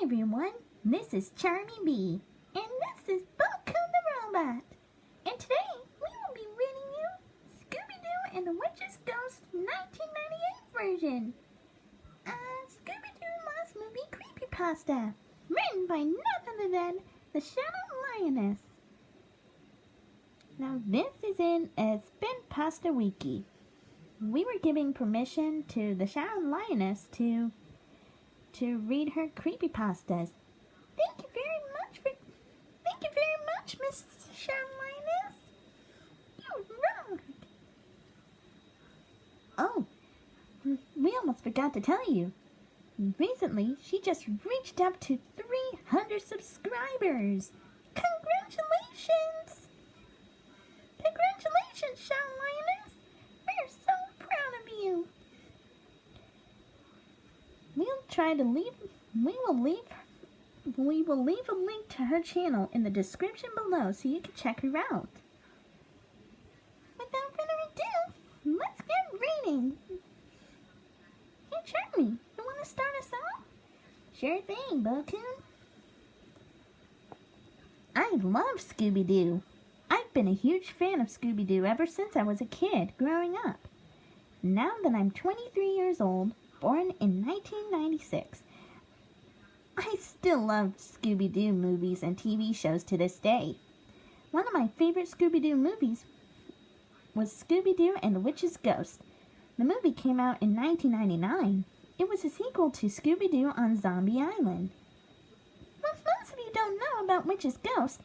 everyone, this is Charmy B, and this is Bokkun the Robot. And today, we will be reading you Scooby Doo and the Witch's Ghost 1998 version. Scooby Doo Lost Movie creepypasta, written by none other than the Shadow Lioness. Now this is in a Spinpasta wiki. We were giving permission to the Shadow Lioness to read her creepypastas. Thank you very much, Miss Shadow Lioness. You rock. Oh, we almost forgot to tell you. Recently, she just reached up to 300 subscribers. Congratulations! Congratulations, Shadow Lioness. We're so proud of you. We will leave a link to her channel in the description below so you can check her out. Without further ado, let's get reading. Hey Charmy, you want to start us off? Sure thing, Bokkun. I love Scooby Doo. I've been a huge fan of Scooby Doo ever since I was a kid growing up. Now that I'm 23 years old, born in 1996, I still love Scooby Doo movies and TV shows to this day. One of my favorite Scooby Doo movies was Scooby Doo and the Witch's Ghost. The movie came out in 1999. It was a sequel to Scooby Doo on Zombie Island. What most of you don't know about Witch's Ghost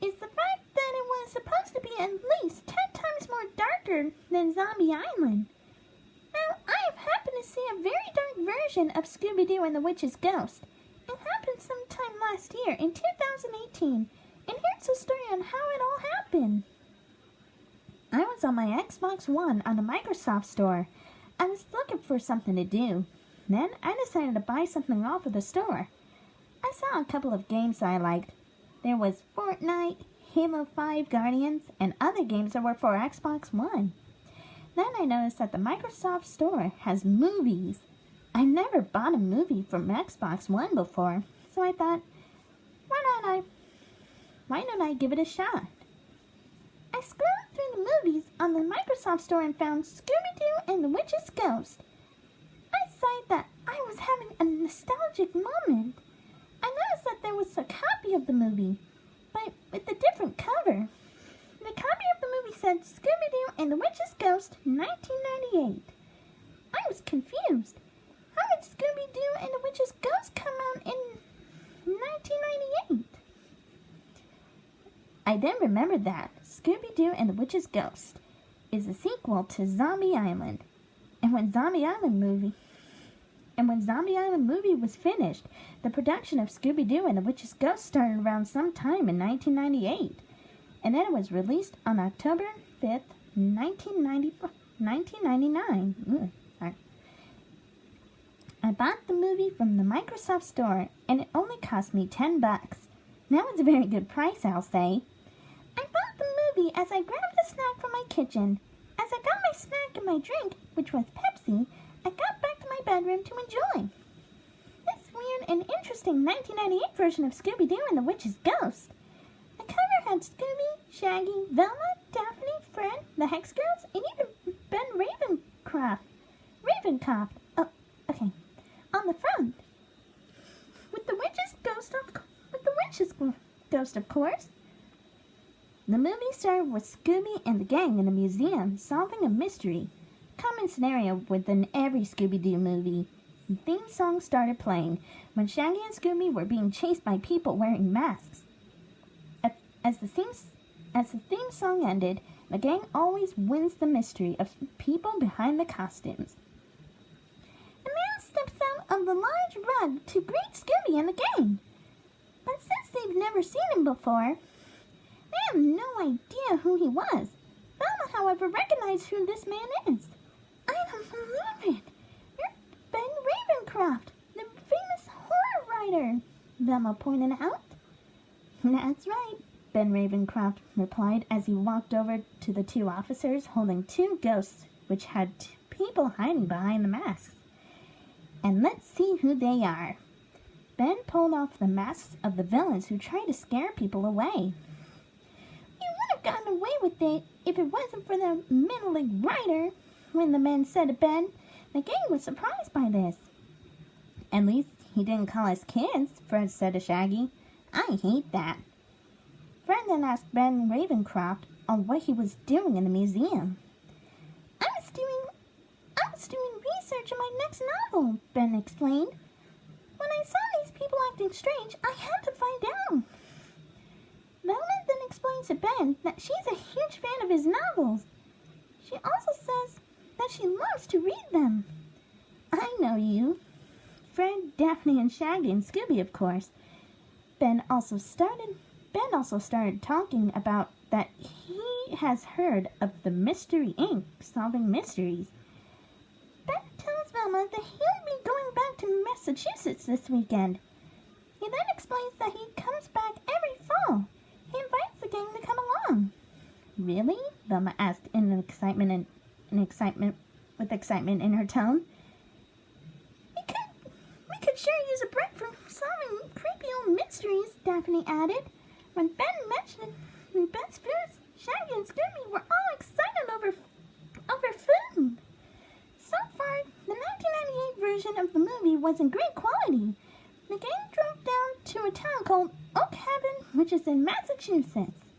is the fact that it was supposed to be at least 10 times more darker than Zombie Island. Now, I've happened to see a very dark version of Scooby Doo and the Witch's Ghost. It happened sometime last year in 2018, and here's a story on how it all happened. I was on my Xbox One on the Microsoft Store. I was looking for something to do. Then I decided to buy something off of the store. I saw a couple of games I liked. There was Fortnite, Halo 5 Guardians, and other games that were for Xbox One. Then I noticed that the Microsoft Store has movies. I've never bought a movie from Xbox One before, so I thought, why don't I give it a shot? I scrolled through the movies on the Microsoft Store and found Scooby-Doo and the Witch's Ghost. I decided that I was having a nostalgic moment. I noticed that there was a copy of the movie, but with a different cover. The copy of the movie said Scooby-Doo and the Witch's Ghost 1998. I was confused. How did Scooby-Doo and the Witch's Ghost come out in 1998? I then remembered that Scooby-Doo and the Witch's Ghost is a sequel to Zombie Island. And when Zombie Island movie was finished, the production of Scooby-Doo and the Witch's Ghost started around sometime in 1998. And then it was released on October 5th, 1999. I bought the movie from the Microsoft Store, and it only cost me $10. That was a very good price, I'll say. I bought the movie as I grabbed a snack from my kitchen. As I got my snack and my drink, which was Pepsi, I got back to my bedroom to enjoy. This weird and interesting 1998 version of Scooby-Doo and the Witch's Ghost. The cover had Scooby, Shaggy, Velma, Daphne, Fred, the Hex Girls, and even Ben Ravencroft. On the front. With the Witch's Ghost, of course. The movie started with Scooby and the gang in a museum solving a mystery. Common scenario within every Scooby-Doo movie. The theme song started playing when Shaggy and Scooby were being chased by people wearing masks. As the theme song ended, the gang always wins the mystery of people behind the costumes. The man steps out of the large rug to greet Scooby and the gang. But since they've never seen him before, they have no idea who he was. Velma, however, recognized who this man is. I don't believe it. You're Ben Ravencroft, the famous horror writer, Velma pointed out. That's right, Ben Ravencroft replied as he walked over to the two officers holding two ghosts which had people hiding behind the masks. And let's see who they are. Ben pulled off the masks of the villains who tried to scare people away. "We would have gotten away with it if it wasn't for the middling writer," when the men said to Ben. The gang was surprised by this. "At least he didn't call us kids," Fred said to Shaggy. "I hate that." Fred then asked Ben Ravencroft on what he was doing in the museum. I was doing research on my next novel," Ben explained. "When I saw these people acting strange, I had to find out." Velma then explains to Ben that she's a huge fan of his novels. She also says that she loves to read them. "I know you." Fred, Daphne, and Shaggy, and Scooby, of course. Ben also started talking about that he has heard of the Mystery Inc. solving mysteries. Ben tells Velma that he'll be going back to Massachusetts this weekend. He then explains that he comes back every fall. He invites the gang to come along. "Really?" Velma asked with excitement in her tone. We could sure use a break from solving creepy old mysteries," Daphne added. When Ben's foods, Shaggy and Scooby were all excited over food. So far, the 1998 version of the movie was in great quality. The gang drove down to a town called Oak Haven, which is in Massachusetts.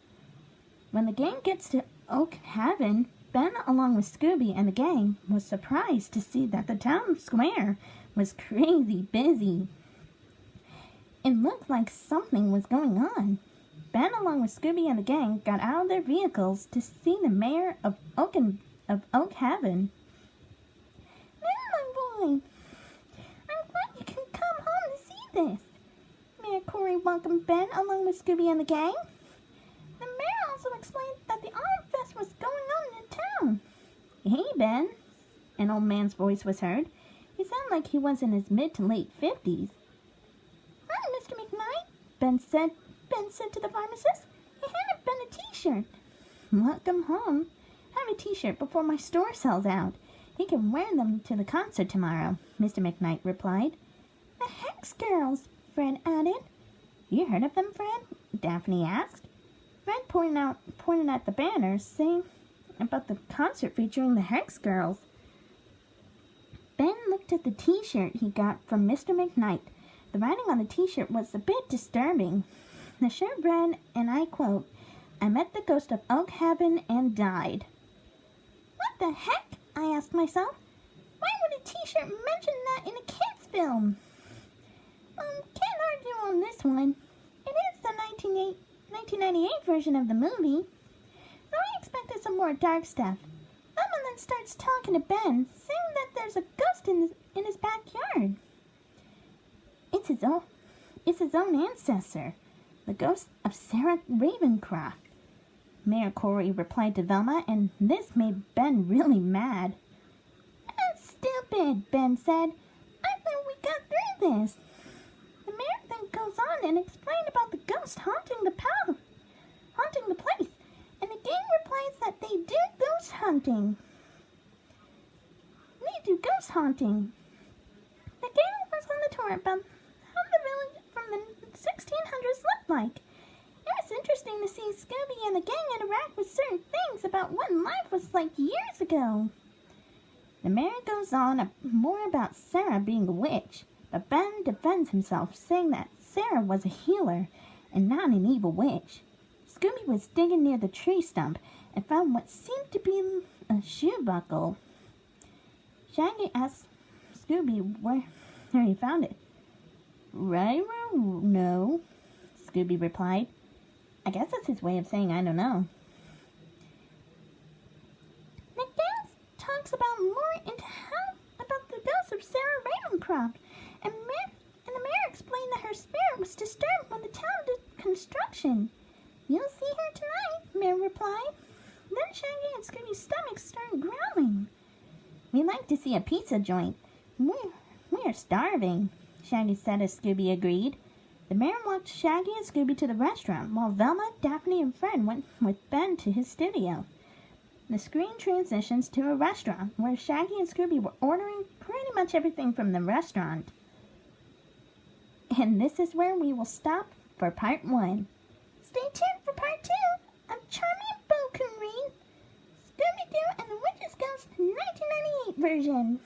When the gang gets to Oak Haven, Ben, along with Scooby and the gang, was surprised to see that the town square was crazy busy. It looked like something was going on. Ben, along with Scooby and the gang, got out of their vehicles to see the mayor of Oak Haven. "There, my boy! I'm glad you can come home to see this." Mayor Corey welcomed Ben along with Scooby and the gang. The mayor also explained that the Autumn Fest was going on in the town. "Hey, Ben," an old man's voice was heard. He sounded like he was in his mid to late 50s. "Hi, Mr. McKnight," Ben said to the pharmacist. He handed Ben a t-shirt. "Welcome home. Have a t-shirt before my store sells out. He can wear them to the concert tomorrow," Mr. McKnight replied. "The Hex Girls," Fred added. "You heard of them, Fred?" Daphne asked. Fred pointed at the banner saying about the concert featuring the Hex Girls. Ben looked at the t-shirt he got from Mr. McKnight. The writing on the t-shirt was a bit disturbing. The shirt read, and I quote, "I met the ghost of Oak Haven and died." What the heck? I asked myself. Why would a t-shirt mention that in a kid's film? Can't argue on this one. It is the 1998 version of the movie. So I expected some more dark stuff. Velma then starts talking to Ben, saying that there's a ghost in his backyard. It's his own ancestor, the ghost of Sarah Ravencroft. Mayor Corey replied to Velma, and this made Ben really mad. "That's stupid," Ben said. "I thought we got through this." The mayor then goes on and explained about the ghost haunting the place, and the gang replies that they do ghost hunting. The gang was on the tour about how the village from the 1600s looked like. It was interesting to see Scooby and the gang interact with certain things about what life was like years ago. The mayor goes on more about Sarah being a witch, but Ben defends himself, saying that Sarah was a healer and not an evil witch. Scooby was digging near the tree stump and found what seemed to be a shoe buckle. Shaggy asked Scooby where he found it. "Right, no," Scooby replied. I guess that's his way of saying I don't know. The gang talks about more about the ghost of Sarah Ravencroft, and the mayor explained that her spirit was disturbed when the town did construction. "You'll see her tonight," Mayor replied. Then Shaggy and Scooby's stomachs started growling. "We'd like to see a pizza joint. We're starving," Shaggy said as Scooby agreed. The mayor walked Shaggy and Scooby to the restaurant, while Velma, Daphne, and Fred went with Ben to his studio. The screen transitions to a restaurant, where Shaggy and Scooby were ordering pretty much everything from the restaurant. And this is where we will stop for part 1. Stay tuned for part 2 of Charmy and Bokkun read Scooby Doo and the Witch's Ghost 1998 version.